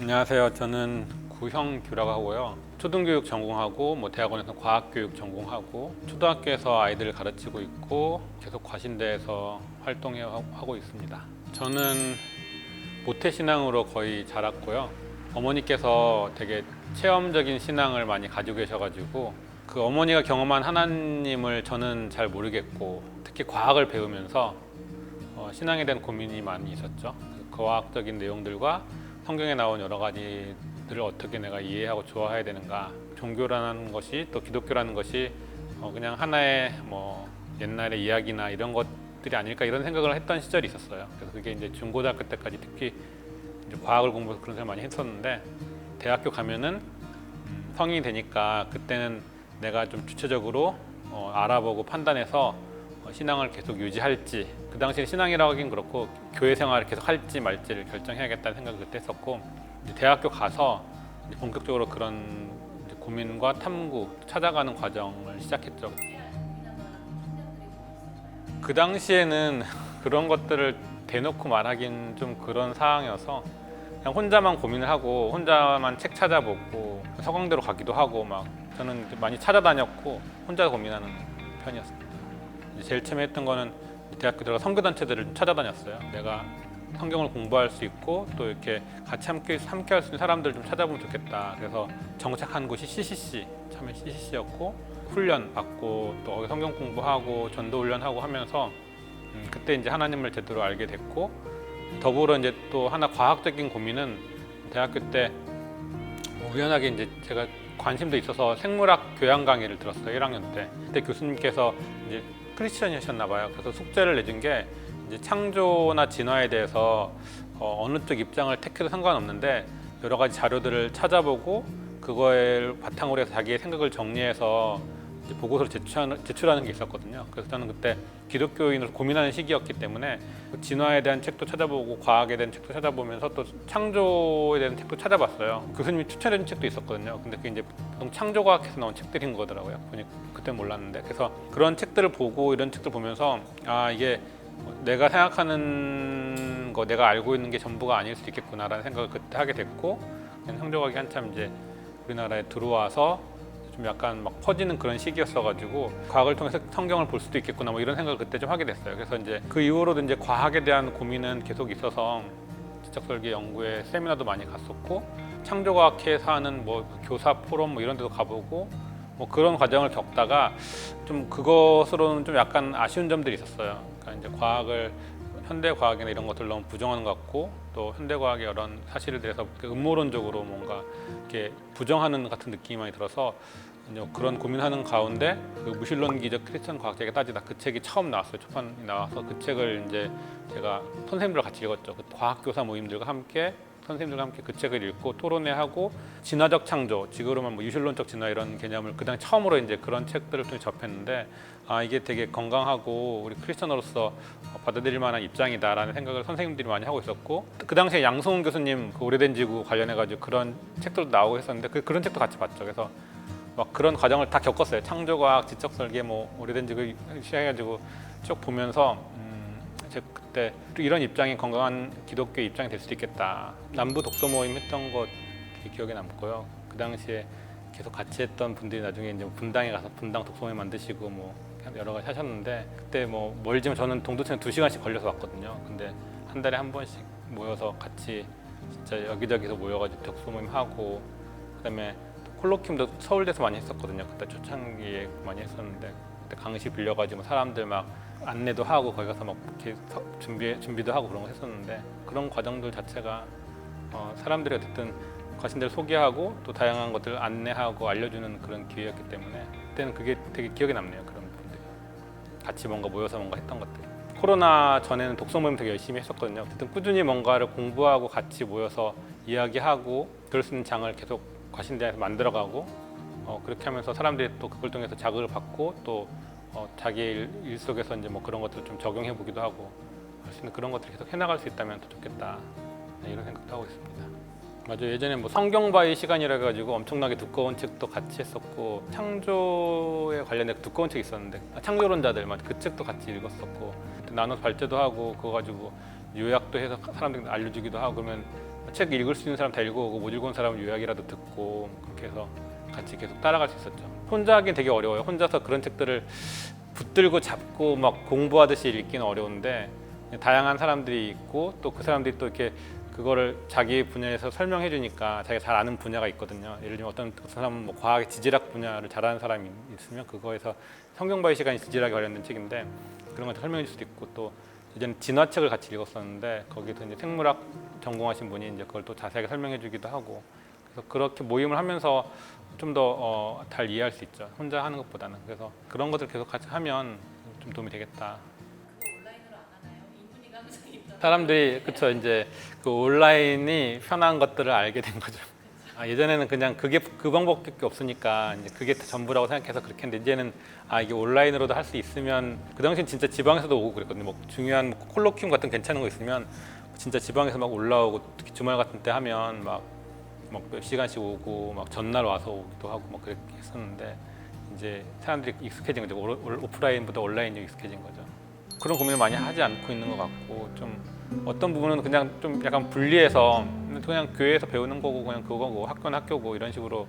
안녕하세요. 저는 구형규라고 하고요. 초등교육 전공하고 대학원에서 과학교육 전공하고 초등학교에서 아이들을 가르치고 있고 계속 과신대에서 활동하고 있습니다. 저는 모태신앙으로 거의 자랐고요. 어머니께서 되게 체험적인 신앙을 많이 가지고 계셔가지고 그 어머니가 경험한 하나님을 저는 잘 모르겠고 특히 과학을 배우면서 신앙에 대한 고민이 많이 있었죠. 그 과학적인 내용들과 성경에 나온 여러 가지들을 어떻게 내가 이해하고 좋아해야 되는가. 종교라는 것이 또 기독교라는 것이 그냥 하나의 옛날의 이야기나 이런 것들이 아닐까 이런 생각을 했던 시절이 있었어요. 그래서 그게 이제 중고등학교 때까지 특히 이제 과학을 공부해서 그런 생각 많이 했었는데 대학교 가면은 성인이 되니까 그때는 내가 좀 주체적으로 알아보고 판단해서 신앙을 계속 유지할지, 그 당시에 신앙이라고 하긴 그렇고 교회 생활을 계속 할지 말지를 결정해야겠다는 생각을 그때 했었고, 이제 대학교 가서 이제 본격적으로 그런 이제 고민과 탐구, 찾아가는 과정을 시작했죠. 그 당시에는 그런 것들을 대놓고 말하긴 좀 그런 상황이어서 그냥 혼자만 고민을 하고 혼자만 책 찾아보고 서강대로 가기도 하고 막 저는 많이 찾아다녔고 혼자 고민하는 편이었습니다. 제일 처음에 했던 거는 대학교 들어가 선교단체들을 찾아다녔어요. 내가 성경을 공부할 수 있고 또 이렇게 같이 함께 할 수 있는 사람들 좀 찾아보면 좋겠다. 그래서 정착한 곳이 CCC, 처음에 CCC였고 훈련 받고 또 거기 성경 공부하고 전도 훈련하고 하면서 그때 이제 하나님을 제대로 알게 됐고, 더불어 이제 또 하나 과학적인 고민은 대학교 때 우연하게 이제 제가 관심도 있어서 생물학 교양 강의를 들었어요. 1학년 때. 그때 교수님께서 이제 크리스천이셨나 봐요. 그래서 숙제를 내준 게 이제 창조나 진화에 대해서 어느 쪽 입장을 택해도 상관없는데 여러 가지 자료들을 찾아보고 그거를 바탕으로 해서 자기의 생각을 정리해서 이제 보고서를 제출하는 게 있었거든요. 그래서 저는 그때 기독교인으로 고민하는 시기였기 때문에 진화에 대한 책도 찾아보고 과학에 대한 책도 찾아보면서 또 창조에 대한 책도 찾아봤어요. 교수님이 추천해준 책도 있었거든요. 근데 그게 이제 보통 창조과학에서 나온 책들인 거더라고요. 보니까 그때 몰랐는데, 그래서 그런 책들을 보고 이런 책들 보면서 이게 내가 생각하는 거, 내가 알고 있는 게 전부가 아닐 수도 있겠구나라는 생각을 그때 하게 됐고, 창조과학이 한참 이제 우리나라에 들어와서 좀 약간 막 퍼지는 그런 시기였어가지고 과학을 통해서 성경을 볼 수도 있겠구나 이런 생각을 그때 좀 하게 됐어요. 그래서 이제 그 이후로도 이제 과학에 대한 고민은 계속 있어서 지적설계 연구에 세미나도 많이 갔었고 창조과학회에서 하는 교사 포럼 이런 데도 가보고 그런 과정을 겪다가 좀 그것으로는 좀 약간 아쉬운 점들이 있었어요. 그러니까 이제 과학을 현대 과학이나 이런 것들 너무 부정하는 것 같고 또 현대 과학의 이런 사실에 대해서 음모론적으로 뭔가 이렇게 부정하는 같은 느낌이 많이 들어서 이제 그런 고민하는 가운데 그 무신론기적 크리스천 과학자에게 따지다 그 책이 처음 나왔어요. 초판이 나와서 그 책을 이제 제가 선생님들과 같이 읽었죠. 그 과학교사 모임들과 함께 선생님들과 함께 그 책을 읽고 토론회하고 진화적 창조, 지금으로만 유실론적 진화 이런 개념을 그당 처음으로 이제 그런 책들을 통해 접했는데 이게 되게 건강하고 우리 크리스천으로서 받아들일 만한 입장이다라는 생각을 선생님들이 많이 하고 있었고, 그 당시에 양성훈 교수님 그 오래된 지구 관련해가지고 그런 책들도 나오고 했었는데 그런 책도 같이 봤죠. 그래서 막 그런 과정을 다 겪었어요. 창조과학, 지적설계, 오래된 지구 시작해가지고 쭉 보면서 제가 그때 이런 입장이 건강한 기독교 입장이 될 수도 있겠다. 남부 독서 모임 했던 것 기억에 남고요. 그 당시에 계속 같이 했던 분들이 나중에 이제 분당에 가서 분당 독서 모임 만드시고 여러 가지 하셨는데 그때 멀지만 저는 동두천에 2시간씩 걸려서 왔거든요. 근데 한 달에 한 번씩 모여서 같이 진짜 여기저기서 모여가지고 독서 모임 하고, 그다음에 콜로퀴움도 서울대에서 많이 했었거든요. 그때 초창기에 많이 했었는데 그때 강의 빌려가지고 사람들 막 안내도 하고 거기 가서 막 이렇게 준비도 하고 그런 거 했었는데 그런 과정들 자체가 사람들이 어쨌든 과신들 소개하고 또 다양한 것들을 안내하고 알려주는 그런 기회였기 때문에 그때는 그게 되게 기억에 남네요. 그런 분들이 같이 뭔가 모여서 뭔가 했던 것들. 코로나 전에는 독서 모임 되게 열심히 했었거든요. 어쨌든 꾸준히 뭔가를 공부하고 같이 모여서 이야기하고 그럴 수 있는 장을 계속 과신대에서 만들어가고 그렇게 하면서 사람들이 또 그걸 통해서 자극을 받고 또 자기의 일 속에서 이제 그런 것들을 좀 적용해 보기도 하고 할 수 있는 그런 것들을 계속 해나갈 수 있다면 더 좋겠다, 이런 생각도 하고 있습니다. 맞아요. 예전에 뭐 성경바위 시간이라 가지고 엄청나게 두꺼운 책도 같이 했었고 창조에 관련된 두꺼운 책이 있었는데 창조론자들 그 책도 같이 읽었었고 나눠서 발제도 하고 그거 가지고 요약도 해서 사람들한테 알려주기도 하고 그러면 책 읽을 수 있는 사람 다 읽어오고 못 읽은 사람은 요약이라도 듣고 그렇게 해서 같이 계속 따라갈 수 있었죠. 혼자 하긴 되게 어려워요. 혼자서 그런 책들을 붙들고 잡고 막 공부하듯이 읽기는 어려운데 다양한 사람들이 있고 또 그 사람들이 또 이렇게 그거를 자기 분야에서 설명해 주니까 자기가 잘 아는 분야가 있거든요. 예를 들면 어떤 사람은 뭐 과학 지질학 분야를 잘하는 사람이 있으면 그거에서 성경바위 시간이 지질학에 관련된 책인데 그런 걸 설명해 줄 수도 있고 또 예전에 진화책을 같이 읽었었는데 거기서 이제 생물학 전공하신 분이 이제 그걸 또 자세하게 설명해 주기도 하고 그래서 그렇게 모임을 하면서 좀 더 잘 이해할 수 있죠. 혼자 하는 것보다는. 그래서 그런 것들 계속 같이 하면 좀 도움이 되겠다. 그거 온라인으로 안 하나요? 인문이가 항상 있잖아요. 사람들이 그쵸 이제 그 온라인이 편한 것들을 알게 된 거죠. 예전에는 그냥 그게 그 방법밖에 없으니까 이제 그게 전부라고 생각해서 그렇게 했는데 이제는 이게 온라인으로도 할 수 있으면 그 당시엔 진짜 지방에서도 오고 그랬거든요. 뭐 중요한 뭐 콜로퀴움 같은 괜찮은 거 있으면 진짜 지방에서 막 올라오고 특히 주말 같은 때 하면 막 몇 시간씩 오고 막 전날 와서 오기도 하고 막 그렇게 했었는데 이제 사람들이 익숙해진 거죠. 오프라인보다 온라인이 익숙해진 거죠. 그런 고민을 많이 하지 않고 있는 것 같고 좀 어떤 부분은 그냥 좀 약간 분리해서 그냥 교회에서 배우는 거고 그냥 그거고 학교는 학교고 이런 식으로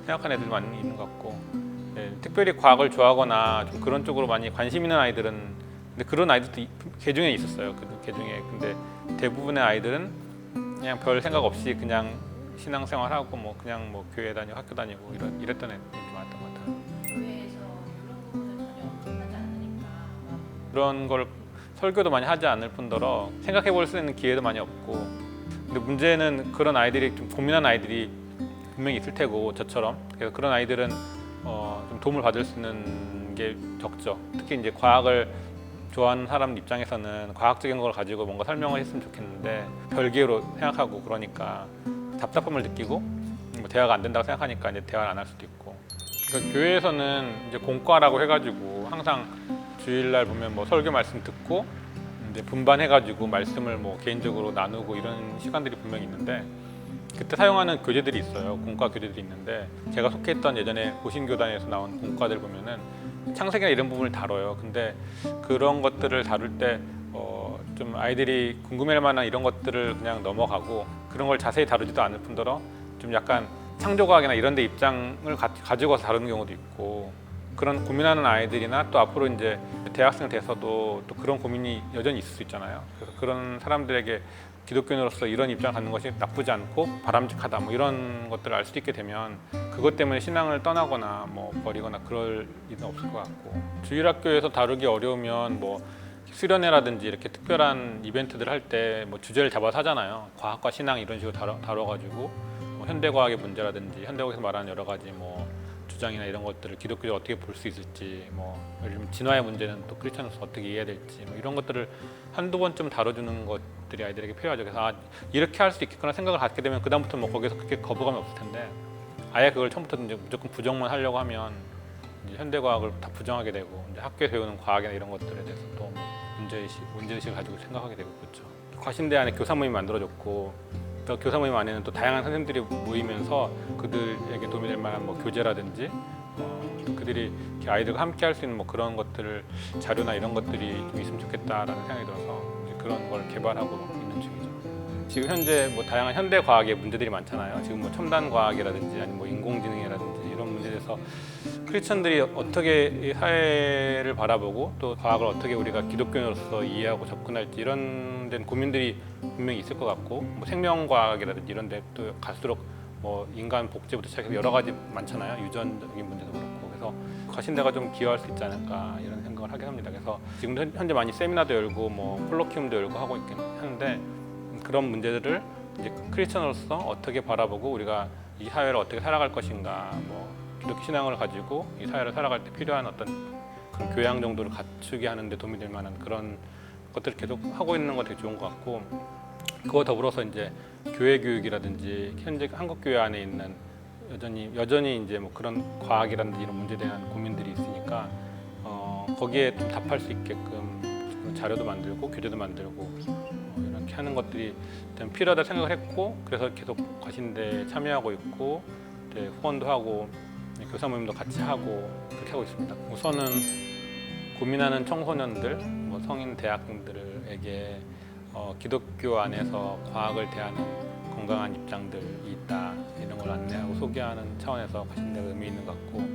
생각하는 애들이 많이 있는 것 같고 특별히 과학을 좋아하거나 좀 그런 쪽으로 많이 관심 있는 아이들은 근데 그런 아이들도 개중에 있었어요. 그 개중에 근데 대부분의 아이들은 그냥 별 생각 없이 그냥 신앙생활하고 뭐 그냥 뭐 교회 다니고 학교 다니고 이랬던 애들이 많았던 것 같아요. 교회에서 이런 부분을 전혀 하지 않으니까 그런 걸 설교도 많이 하지 않을 뿐더러 생각해 볼 수 있는 기회도 많이 없고 근데 문제는 그런 아이들이 좀 고민하는 아이들이 분명히 있을 테고 저처럼 그래서 그런 아이들은 좀 도움을 받을 수 있는 게 적죠. 특히 이제 과학을 좋아하는 사람 입장에서는 과학적인 걸 가지고 뭔가 설명을 했으면 좋겠는데 별개로 생각하고 그러니까 답답함을 느끼고 뭐 대화가 안 된다고 생각하니까 이제 대화를 안 할 수도 있고 그러니까 교회에서는 이제 공과라고 해가지고 항상 주일날 보면 뭐 설교 말씀 듣고 이제 분반해가지고 말씀을 뭐 개인적으로 나누고 이런 시간들이 분명히 있는데 그때 사용하는 교재들이 있어요. 공과 교재들이 있는데 제가 속해있던 예전에 고신교단에서 나온 공과들 보면은 창세기나 이런 부분을 다뤄요. 근데 그런 것들을 다룰 때 좀 아이들이 궁금해할 만한 이런 것들을 그냥 넘어가고 그런 걸 자세히 다루지도 않을 뿐더러 좀 약간 창조과학이나 이런 데 입장을 가지고 와서 다루는 경우도 있고 그런 고민하는 아이들이나 또 앞으로 이제 대학생 돼서도 또 그런 고민이 여전히 있을 수 있잖아요. 그래서 그런 사람들에게 기독교인으로서 이런 입장을 갖는 것이 나쁘지 않고 바람직하다 뭐 이런 것들을 알 수 있게 되면 그것 때문에 신앙을 떠나거나 뭐 버리거나 그럴 일은 없을 것 같고 주일학교에서 다루기 어려우면 뭐 수련회라든지 이렇게 특별한 이벤트들 할 때 뭐 주제를 잡아서 하잖아요. 과학과 신앙 이런 식으로 다뤄가지고 뭐 현대과학의 문제라든지 현대과학에서 말하는 여러 가지 뭐 주장이나 이런 것들을 기독교를 어떻게 볼 수 있을지 뭐 예를 들면 진화의 문제는 또 크리스천으로서 어떻게 이해해야 될지 뭐 이런 것들을 한두 번쯤 다뤄주는 것들이 아이들에게 필요하죠. 그래서 이렇게 할 수 있겠구나 생각을 갖게 되면 그다음부터 뭐 거기서 그렇게 거부감이 없을 텐데 아예 그걸 처음부터 이제 무조건 부정만 하려고 하면 이제 현대과학을 다 부정하게 되고 이제 학교에 배우는 과학이나 이런 것들에 대해서 또 문제의식을 가지고 생각하게 되고 그렇죠. 과신대 안에 교사 모임이 만들어졌고 또 교사 모임 안에는 또 다양한 선생님들이 모이면서 그들에게 도움이 될 만한 뭐 교재라든지 또 그들이 이렇게 아이들과 함께 할 수 있는 뭐 그런 것들을 자료나 이런 것들이 좀 있으면 좋겠다라는 생각이 들어서 이제 그런 걸 개발하고 있는 중이죠. 지금 현재 뭐 다양한 현대 과학의 문제들이 많잖아요. 지금 뭐 첨단 과학이라든지 아니면 뭐 인공지능이라든지 이런 문제에 대해서 크리스천들이 어떻게 이 사회를 바라보고 또 과학을 어떻게 우리가 기독교인으로서 이해하고 접근할지 이런 데는 고민들이 분명히 있을 것 같고 뭐 생명과학이라든지 이런 데 또 갈수록 뭐 인간 복제부터 시작해서 여러 가지 많잖아요. 유전적인 문제도 그렇고 그래서 과신대가 좀 기여할 수 있지 않을까 이런 생각을 하게 합니다. 그래서 지금도 현재 많이 세미나도 열고 뭐 콜로퀴움도 열고 하고 있긴 하는데 그런 문제들을 이제 크리스천으로서 어떻게 바라보고 우리가 이 사회를 어떻게 살아갈 것인가 뭐 기독교 신앙을 가지고 이 사회를 살아갈 때 필요한 어떤 그런 교양 정도를 갖추게 하는 데 도움이 될 만한 그런 것들을 계속 하고 있는 거 되게 좋은 것 같고 그거 더불어서 이제 교회 교육이라든지 현재 한국 교회 안에 있는 여전히 이제 뭐 그런 과학이라든지 이런 문제에 대한 고민들이 있으니까 거기에 좀 답할 수 있게끔 자료도 만들고 교재도 만들고 이렇게 하는 것들이 좀 필요하다 생각을 했고 그래서 계속 과신대에 참여하고 있고 이제 후원도 하고 교사 모임도 같이 하고 그렇게 하고 있습니다. 우선은 고민하는 청소년들, 뭐 성인 대학생들에게 기독교 안에서 과학을 대하는 건강한 입장들이 있다 이런 걸 안내하고 소개하는 차원에서 과신대가 의미 있는 것 같고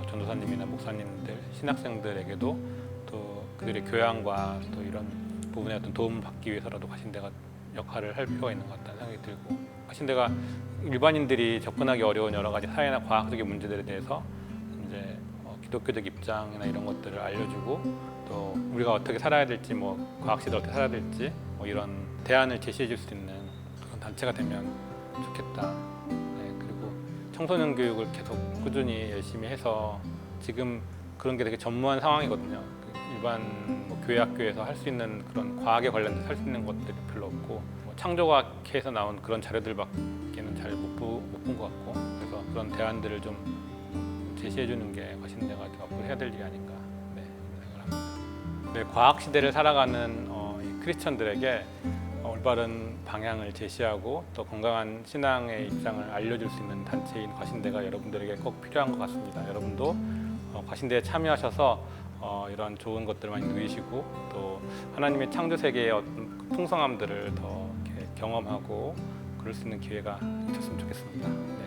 전도사님이나 목사님들, 신학생들에게도 또 그들의 교양과 또 이런 부분에 어떤 도움을 받기 위해서라도 과신대가 역할을 할 필요가 있는 것 같다는 생각이 들고 과신대가 일반인들이 접근하기 어려운 여러 가지 사회나 과학적인 문제들에 대해서 이제 기독교적 입장이나 이런 것들을 알려주고 또 우리가 어떻게 살아야 될지 뭐 과학 시대 어떻게 살아야 될지 뭐 이런 대안을 제시해 줄 수 있는 그런 단체가 되면 좋겠다. 네, 그리고 청소년 교육을 계속 꾸준히 열심히 해서 지금 그런 게 되게 전무한 상황이거든요. 일반 뭐 교회 학교에서 할 수 있는 그런 과학에 관련돼서 할 수 있는 것들이 별로 없고 뭐 창조과학회에서 나온 그런 자료들밖에는 잘 못 본 것 같고 그래서 그런 대안들을 좀 제시해 주는 게 과신대가 앞으로 해야 될 일이 아닌가 생각을 합니다. 네, 과학 시대를 살아가는 이 크리스천들에게 올바른 방향을 제시하고 또 건강한 신앙의 입장을 알려줄 수 있는 단체인 과신대가 여러분들에게 꼭 필요한 것 같습니다. 여러분도 과신대에 참여하셔서 이런 좋은 것들을 많이 누리시고 또 하나님의 창조 세계의 어떤 풍성함들을 더 이렇게 경험하고 그럴 수 있는 기회가 있었으면 좋겠습니다. 네.